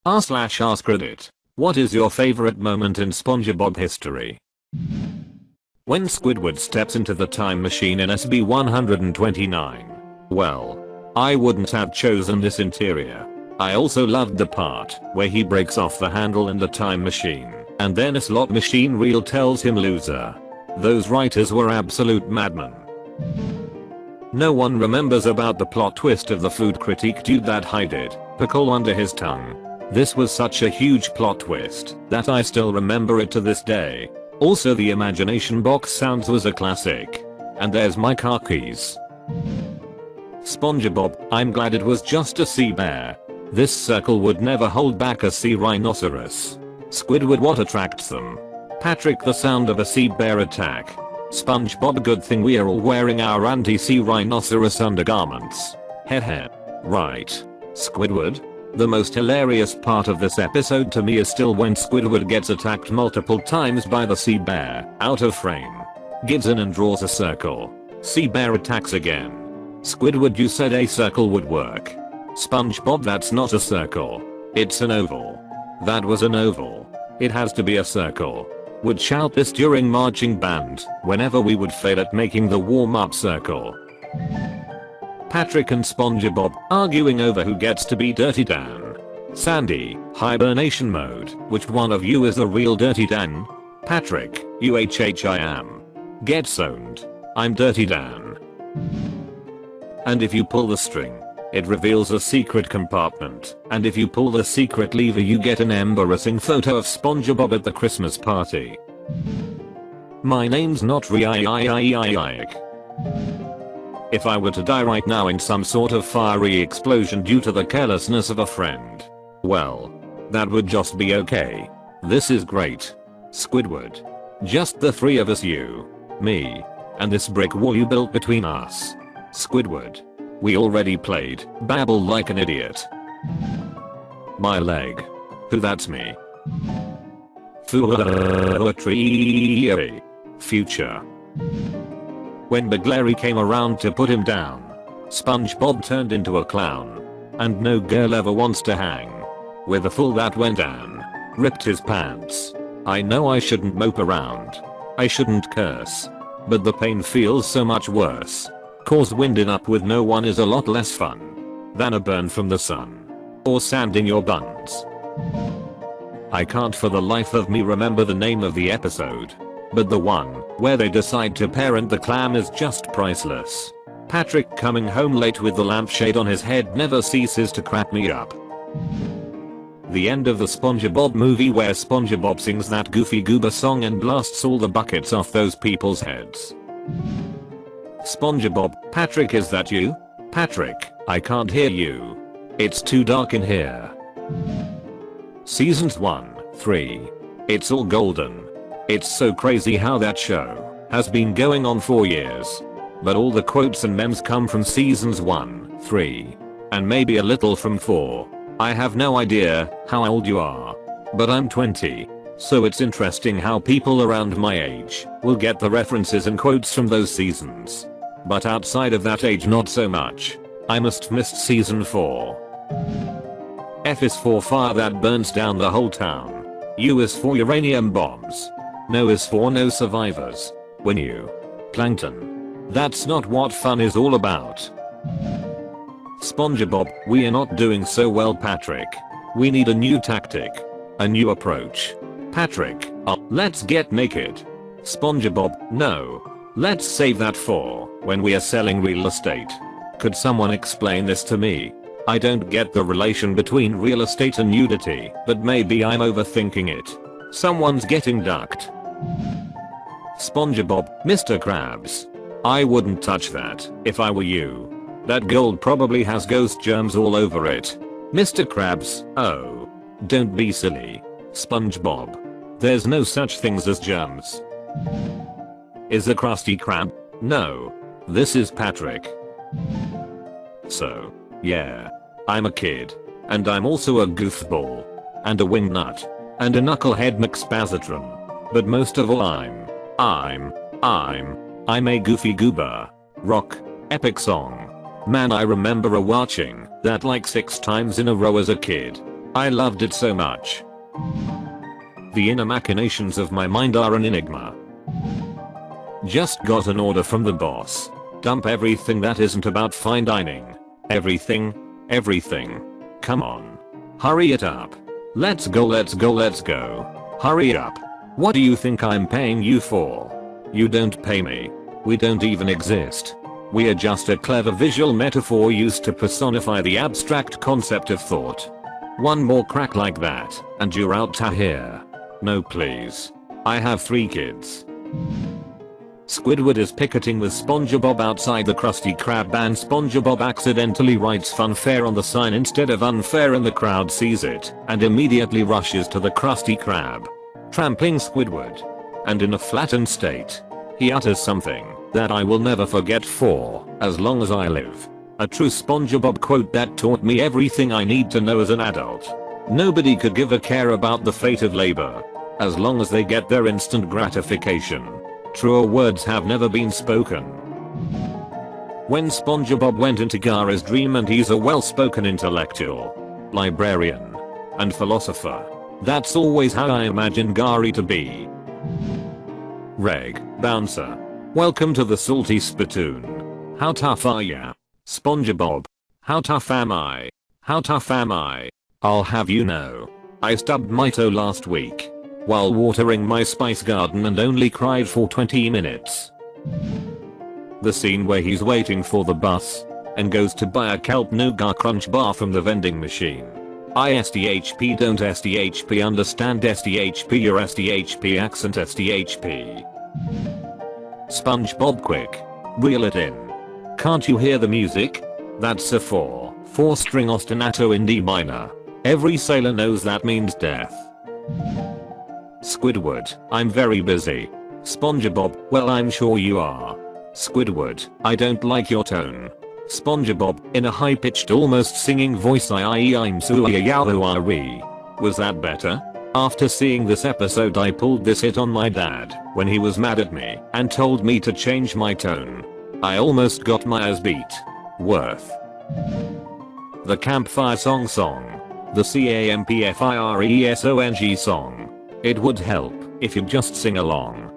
r/AskReddit. What is your favorite moment in Spongebob history? When Squidward steps into the time machine in SB 129. Well, I wouldn't have chosen this interior. I also loved the part where he breaks off the handle in the time machine, and then a slot machine reel tells him loser. Those writers were absolute madmen. No one remembers about the plot twist of the food critique dude that hid pickle under his tongue. This was such a huge plot twist that I still remember it to this day. Also, the imagination box sounds was a classic. And there's my car keys. Spongebob, I'm glad it was just a sea bear. This circle would never hold back a sea rhinoceros. Squidward, what attracts them? Patrick, the sound of a sea bear attack. SpongeBob, good thing we are all wearing our anti-sea rhinoceros undergarments. Heh. Right. Squidward? The most hilarious part of this episode to me is still when Squidward gets attacked multiple times by the sea bear, out of frame. Gives in and draws a circle. Sea bear attacks again. Squidward, you said a circle would work. SpongeBob, that's not a circle. It's an oval. That was an oval. It has to be a circle. Would shout this during marching band whenever we would fail at making the warm-up circle. Patrick and Spongebob arguing over who gets to be Dirty Dan. Sandy, hibernation mode. Which one of you is the real Dirty Dan? Patrick, I am. Gets owned. I'm Dirty Dan. And if you pull the string, it reveals a secret compartment. And if you pull the secret lever, you get an embarrassing photo of Spongebob at the Christmas party. My name's not Riik. If I were to die right now in some sort of fiery explosion due to the carelessness of a friend, well, that would just be okay. This is great. Squidward. Just the three of us, you, me, and this brick wall you built between us. Squidward. We already played babble like an idiot. My leg. Who, that's me. Poetry. Future. When Big Larry came around to put him down, SpongeBob turned into a clown. And no girl ever wants to hang with a fool that went down. Ripped his pants. I know I shouldn't mope around. I shouldn't curse. But the pain feels so much worse. Cause winding up with no one is a lot less fun than a burn from the sun. Or sand in your buns. I can't for the life of me remember the name of the episode. But the one where they decide to parent the clam is just priceless. Patrick coming home late with the lampshade on his head never ceases to crack me up. The end of the Spongebob movie where Spongebob sings that goofy goober song and blasts all the buckets off those people's heads. Spongebob, Patrick, is that you? Patrick, I can't hear you. It's too dark in here. Seasons 1, 3. It's all golden. It's so crazy how that show has been going on for years. But all the quotes and memes come from seasons 1, 3. And maybe a little from 4. I have no idea how old you are. But I'm 20. So it's interesting how people around my age will get the references and quotes from those seasons. But outside of that age, not so much. I must missed season 4. F is for fire that burns down the whole town. U is for uranium bombs. No is for no survivors. When you. Plankton. That's not what fun is all about. Spongebob, we are not doing so well, Patrick. We need a new tactic. A new approach. Patrick, let's get naked. Spongebob, no. Let's save that for when we are selling real estate. Could someone explain this to me? I don't get the relation between real estate and nudity, but maybe I'm overthinking it. Someone's getting ducked. Spongebob, Mr. Krabs. I wouldn't touch that if I were you. That gold probably has ghost germs all over it. Mr. Krabs, oh. Don't be silly. Spongebob. There's no such things as germs. Is a Krusty Krab? No. This is Patrick. So, yeah. I'm a kid. And I'm also a goofball. And a wingnut. And a knucklehead McSpazatron. But most of all I'm a goofy goober. Rock. Epic song. Man, I remember watching that like 6 times in a row as a kid. I loved it so much. The inner machinations of my mind are an enigma. Just got an order from the boss. Dump everything that isn't about fine dining. Everything. Come on. Hurry it up. Let's go. Hurry up. What do you think I'm paying you for? You don't pay me. We don't even exist. We are just a clever visual metaphor used to personify the abstract concept of thought. One more crack like that, and you're out to here. No please. I have 3 kids. Squidward is picketing with Spongebob outside the Krusty Krab and Spongebob accidentally writes funfair on the sign instead of unfair and the crowd sees it and immediately rushes to the Krusty Krab, trampling Squidward. And in a flattened state, he utters something that I will never forget for as long as I live. A true Spongebob quote that taught me everything I need to know as an adult. Nobody could give a care about the fate of labor as long as they get their instant gratification. Truer words have never been spoken. When Spongebob went into Gary's dream, and he's a well-spoken intellectual, librarian, and philosopher. That's always how I imagine Gary to be. Reg, bouncer. Welcome to the salty spittoon. How tough are ya? Spongebob. How tough am I? How tough am I? I'll have you know, I stubbed my toe last week while watering my spice garden and only cried for 20 minutes. The scene where he's waiting for the bus and goes to buy a kelp nougat crunch bar from the vending machine. SDHP don't SDHP understand SDHP your SDHP accent SDHP. SpongeBob quick. Reel it in. Can't you hear the music? That's a 4-string ostinato in D minor. Every sailor knows that means death. Squidward, I'm very busy. Spongebob, well I'm sure you are. Squidward, I don't like your tone. Spongebob, in a high-pitched almost singing voice I'm so Was that better? After seeing this episode I pulled this hit on my dad when he was mad at me and told me to change my tone. I almost got my ass beat. Worth. The campfire song. The CAMPFIRESONG song. It would help if you just sing along.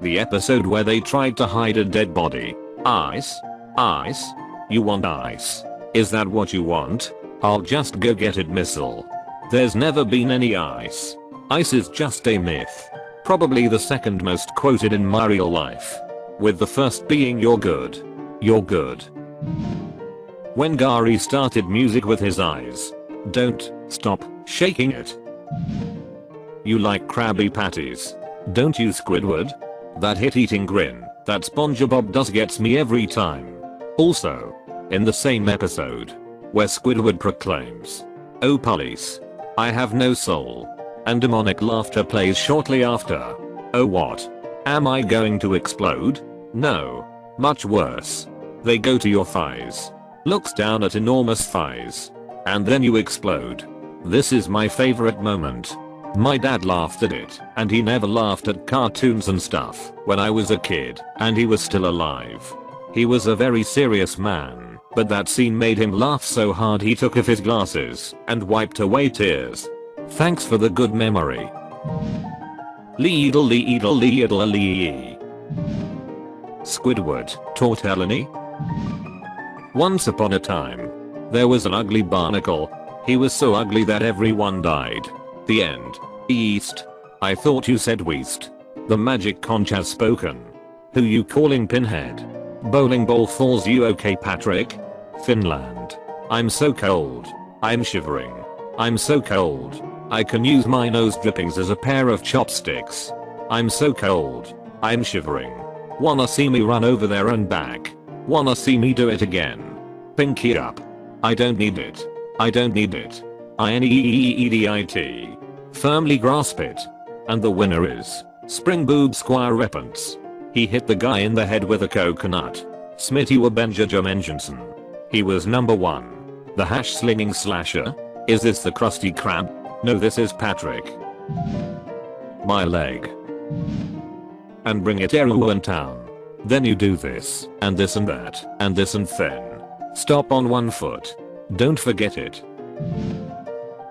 The episode where they tried to hide a dead body. Ice? Ice? You want ice? Is that what you want? I'll just go get it missile. There's never been any ice. Ice is just a myth. Probably the second most quoted in my real life. With the first being you're good. You're good. When Gary started music with his eyes. Don't stop shaking it. You like Krabby Patties, don't you Squidward? That hit-eating grin that Spongebob does gets me every time. Also, in the same episode, where Squidward proclaims, "Oh police, I have no soul," and demonic laughter plays shortly after. Oh what? Am I going to explode? No. Much worse. They go to your thighs. Looks down at enormous thighs. And then you explode. This is my favorite moment. My dad laughed at it, and he never laughed at cartoons and stuff when I was a kid and he was still alive. He was a very serious man, but that scene made him laugh so hard he took off his glasses and wiped away tears. Thanks for the good memory. Lee. Squidward, tortellini? Once upon a time, there was an ugly barnacle. He was so ugly that everyone died. The end. East. I thought you said west. The magic conch has spoken. Who you calling Pinhead? Bowling ball falls you okay Patrick? Finland. I'm so cold. I'm shivering. I'm so cold. I can use my nose drippings as a pair of chopsticks. I'm so cold. I'm shivering. Wanna see me run over there and back? Wanna see me do it again? Pinky up. I don't need it. I don't need it. INEEEDIT. Firmly grasp it. And the winner is Springboob Squire Repents. He hit the guy in the head with a coconut. Smitty Wabenja Jomenjensen. He was number 1. The hash slinging slasher? Is this the Krusty Krab? No, this is Patrick. My leg. And bring it everyone town. Then you do this, and this and that, and this and then. Stop on one foot. Don't forget it.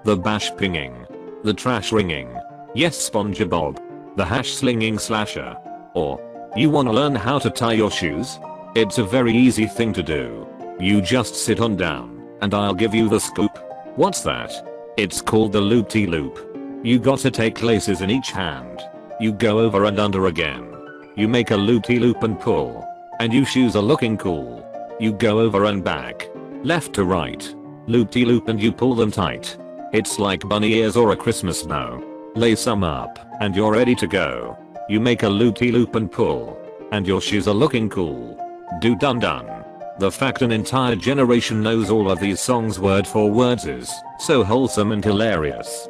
The bash pinging. The trash ringing. Yes, Spongebob. The hash slinging slasher. Or, you wanna learn how to tie your shoes? It's a very easy thing to do. You just sit on down, and I'll give you the scoop. What's that? It's called the loop-de-loop. You gotta take laces in each hand. You go over and under again. You make a loop-de-loop and pull. And your shoes are looking cool. You go over and back. Left to right. Loop-de-loop and you pull them tight. It's like bunny ears or a Christmas bow. Lace them up, and you're ready to go. You make a loop-de-loop and pull. And your shoes are looking cool. Do done done. The fact an entire generation knows all of these songs word for words is so wholesome and hilarious.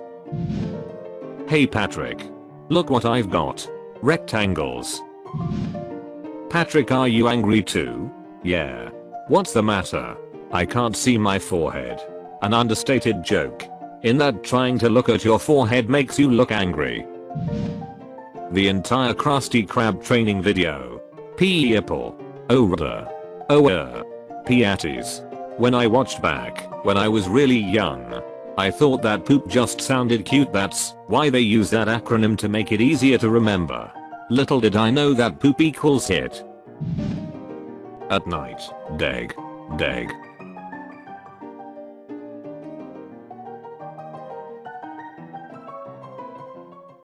Hey Patrick. Look what I've got. Rectangles. Patrick, are you angry too? Yeah. What's the matter? I can't see my forehead. An understated joke. In that trying to look at your forehead makes you look angry. The entire Krusty Krab training video. People. Oh Piaties. When I watched back, when I was really young, I thought that poop just sounded cute. That's why they use that acronym to make it easier to remember. Little did I know that poop equals hit. At night. Deg.